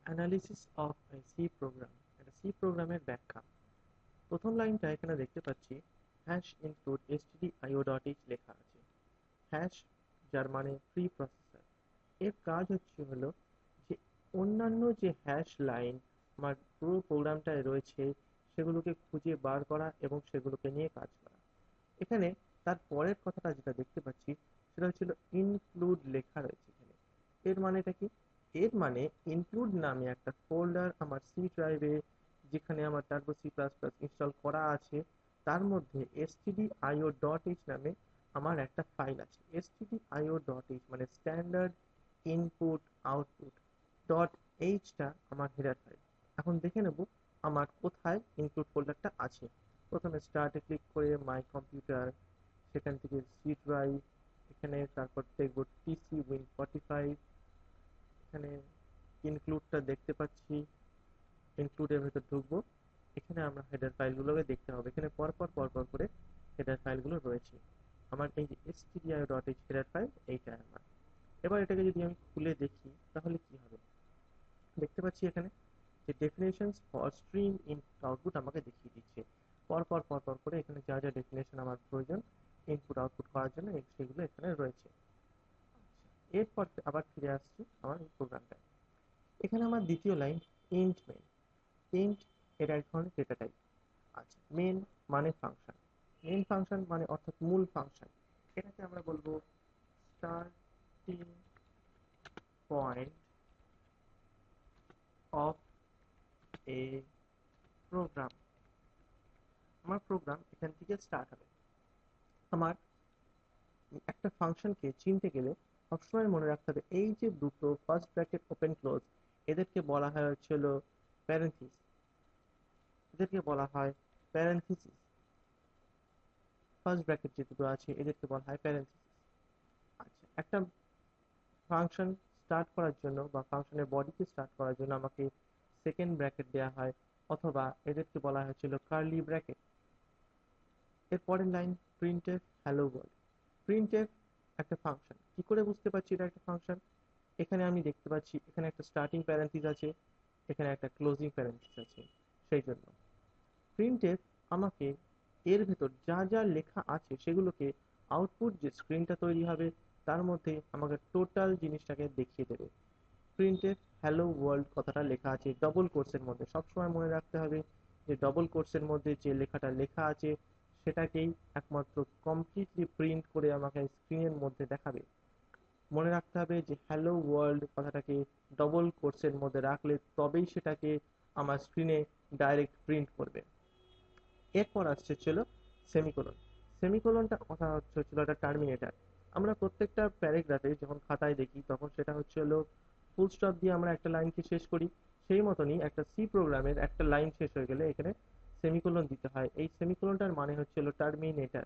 Analysis of a C program, একটা C প্রোগ্রামের ব্যাখ্যা। প্রথম লাইনটা এখানে দেখতে পাচ্ছি, হ্যাশ ইনক্লুড stdio.h লেখা আছে। হ্যাশ, যার মানে প্রি প্রসেসর, এর কাজ হলো যে অন্যান্য যে হ্যাশ লাইন আমার পুরো প্রোগ্রামটায় রয়েছে সেগুলোকে খুঁজে বার করা এবং সেগুলোকে নিয়ে কাজ করা। এখানে তার পরের কথাটা যেটা দেখতে পাচ্ছি সেটা হচ্ছিল ইনক্লুড লেখা রয়েছে এখানে। এর মানেটা কি? এর মানে ইনক্লুড নামে একটা ফোল্ডার আমার সি ড্রাইভে, যেখানে আমার turbo C plus plus install করা আছে, তার মধ্যে stdio.h নামে আমার একটা ফাইল আছে। stdio.h মানে স্ট্যান্ডার্ড ইনপুট আউটপুট ডট এইচটা আমার হেডার ফাইল। এখন দেখে নেব আমার কোথায় ইনক্লুড ফোল্ডারটা আছে। প্রথমে স্টার্টে ক্লিক করে মাই কম্পিউটার, সেখান থেকে সি ড্রাইভ, এখানে তারপর দেখবো টিসি Win45, এখানে ইনক্লুডটা দেখতে পাচ্ছি, ইনক্লুডের ভেতর ঢুকবো। এখানে আমরা হেডার ফাইলগুলোকে দেখতে হবে, এখানে পরপর পরপর করে হেডার ফাইলগুলো রয়েছে। আমার এই যে stdio.h হেডার ফাইল, এইটা আমার। এবার এটাকে যদি আমি খুলে দেখি তাহলে কি হবে, দেখতে পাচ্ছি এখানে যে definitions for stream input output আমাকে দেখিয়ে দিচ্ছে। পরপর পরপর করে এখানে যা যা ডেফিনেশন আমার প্রয়োজন ইনপুট আউটপুট করার জন্য সেগুলো এখানে রয়েছে। এরপর আবার ফিরে আসছি আমার এই প্রোগ্রামটায়। এখানে আমার দ্বিতীয় লাইন, ইন্ট মেন। ইন্ট, এটা এক ধরনের ডেটা টাইপ। আচ্ছা, মেন মানে ফাংশন। মেন ফাংশন মানে অর্থাৎ মূল ফাংশন। এটাকে আমরা বলবো starting point of a program. আমার প্রোগ্রাম এখান থেকে স্টার্ট হবে। আমার একটা ফাংশনকে চিনতে গেলে সবসময় মনে রাখতে হবে এই যে দুটো ফার্স্ট ব্র্যাকেট ওপেন ক্লোজ, এদেরকে বলা হয় হচ্ছিল প্যারেন্থিস, এদেরকে বলা হয় প্যারেন্থিসিস। ফার্স্ট ব্র্যাকেট যে দুটো আছে এদেরকে বলা হয় প্যারেন্থিসিস। আচ্ছা, একটা ফাংশন স্টার্ট করার জন্য বা ফাংশনের বডিকে স্টার্ট করার জন্য আমাকে সেকেন্ড ব্র্যাকেট দেওয়া হয়, অথবা এদেরকে বলা হয়েছিল কার্লি ব্র্যাকেট। এর পরের line, printf hello world. Printf একটা ফাংশন, কি করে বুঝতে পারছি এটা একটা ফাংশন? এখানে আমি দেখতে পাচ্ছি এখানে একটা স্টার্টিং প্যারেন্থিস আছে, এখানে একটা ক্লোজিং প্যারেন্থিস আছে। সেই জন্য প্রিন্টএফ আমাকে এর ভেতর যা যা লেখা আছে সেগুলোকে আউটপুট যে স্ক্রিনটা তৈরি হবে তার মধ্যে আমাকে টোটাল জিনিসটাকে দেখিয়ে দেবে। প্রিন্টএফ হ্যালো ওয়ার্ল্ড কথাটা লেখা আছে ডবল কোর্সের মধ্যে, সবসময় মনে রাখতে হবে যে ডবল কোর্সের মধ্যে যে লেখাটা লেখা আছে সেটাকেই একমাত্র কমপ্লিটলি প্রিন্ট করে আমাকে স্ক্রিনের মধ্যে দেখাবে। মনে রাখতে হবে যে হ্যালো ওয়ার্ল্ড কথাটাকে ডবল কোটসের মধ্যে রাখলে তবেই সেটাকে আমার স্ক্রিনে ডাইরেক্ট প্রিন্ট করবে। এরপর আসছে ছিল সেমিকোলন। সেমিকোলনটা কথা হচ্ছিল একটা টার্মিনেটার। আমরা প্রত্যেকটা প্যারাগ্রাফে যখন খাতায় দেখি তখন সেটা হলো ফুল স্টপ দিয়ে আমরা একটা লাইনকে শেষ করি। সেই মতনই একটা সি প্রোগ্রামের একটা লাইন শেষ হয়ে গেলে এখানে সেমিকোলন দিতে হয়। এই সেমিকোলনটার মানে হচ্ছিল টার্মিনেটার।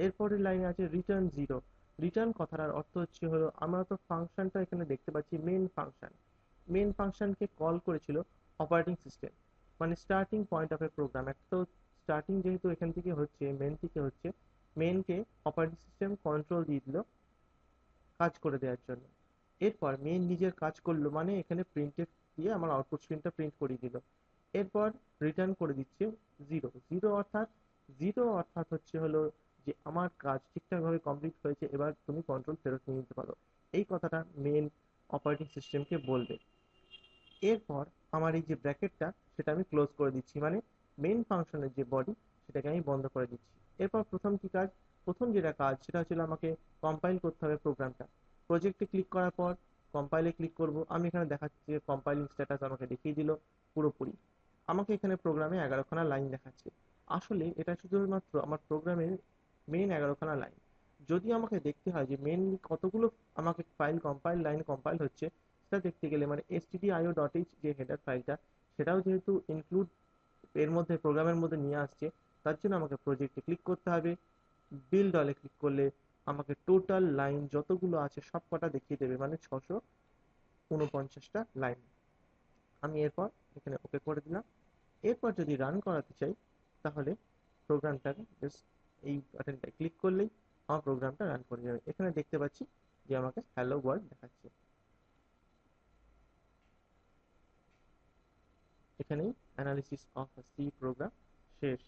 এরপরের লাইনে আছে রিটার্ন জিরো। রিটার্ন কথাটার অর্থ হলো আমরা তো ফাংশনটা এখানে দেখতে পাচ্ছি মেন ফাংশন, মেন ফাংশনকে কল করেছিল অপারেটিং সিস্টেম, মানে starting point of a program. একটা তো স্টার্টিং যেহেতু এখান থেকে হচ্ছে মেন থেকে হচ্ছে, মেনকে অপারেটিং সিস্টেম কন্ট্রোল দিয়ে দিল কাজ করে দেওয়ার জন্য। এরপর মেন নিজের কাজ করলো, মানে এখানে প্রিন্টএফ দিয়ে আমার আউটপুট স্ক্রিনটা প্রিন্ট করিয়ে দিল। এরপর রিটার্ন করে দিচ্ছে জিরো। জিরো অর্থাৎ হলো যে আমার কাজ ঠিকঠাকভাবে কমপ্লিট হয়েছে, এবার তুমি কন্ট্রোল ফেরত নিয়ে নিতে পারো। এই কথাটা মেন অপারেটিং সিস্টেমকে বলবে। এরপর আমার এই যে ব্র্যাকেটটা সেটা আমি ক্লোজ করে দিচ্ছি, মানে মেন ফাংশনের যে বডি সেটাকে আমি বন্ধ করে দিচ্ছি। এরপর প্রথম কি কাজ, প্রথম যেটা কাজ সেটা হচ্ছিল আমাকে কম্পাইল করতে হবে প্রোগ্রামটা। প্রজেক্টে ক্লিক করার পর কম্পাইলে ক্লিক করব। আমি এখানে দেখাচ্ছি যে কম্পাইলিং স্ট্যাটাস আমাকে দেখিয়ে দিল পুরোপুরি। আমাকে এখানে প্রোগ্রামে 11খানা লাইন দেখাচ্ছে। আসলে এটা শুধুমাত্র আমার প্রোগ্রামের মেন 11খানা লাইন। যদি আমাকে দেখতে হয় যে মেন কতগুলো আমাকে ফাইল কম্পাইল লাইন কম্পাইল হচ্ছে, সেটা দেখতে গেলে মানে stdio.h যে হেডার ফাইলটা সেটাও যেহেতু ইনক্লুড এর মধ্যে প্রোগ্রামের মধ্যে নিয়ে আসছে, তার জন্য আমাকে প্রজেক্টে ক্লিক করতে হবে। বিল্ড অলে ক্লিক করলে আমাকে টোটাল লাইন যতগুলো আছে সব কটা দেখিয়ে দেবে, মানে 649টা লাইন। আমি এরপর এখানে ওকে করে দিলাম। এরপর যদি রান করাতে চাই তাহলে প্রোগ্রামটাকে জাস্ট এই বাটনটায় ক্লিক করলেই আমার প্রোগ্রামটা রান করে যাবে। এখানে দেখতে পাচ্ছি যে আমাকে হ্যালো ওয়ার্ল্ড দেখাচ্ছে। এখানেই অ্যানালিসিস অফ সি প্রোগ্রাম শেষ।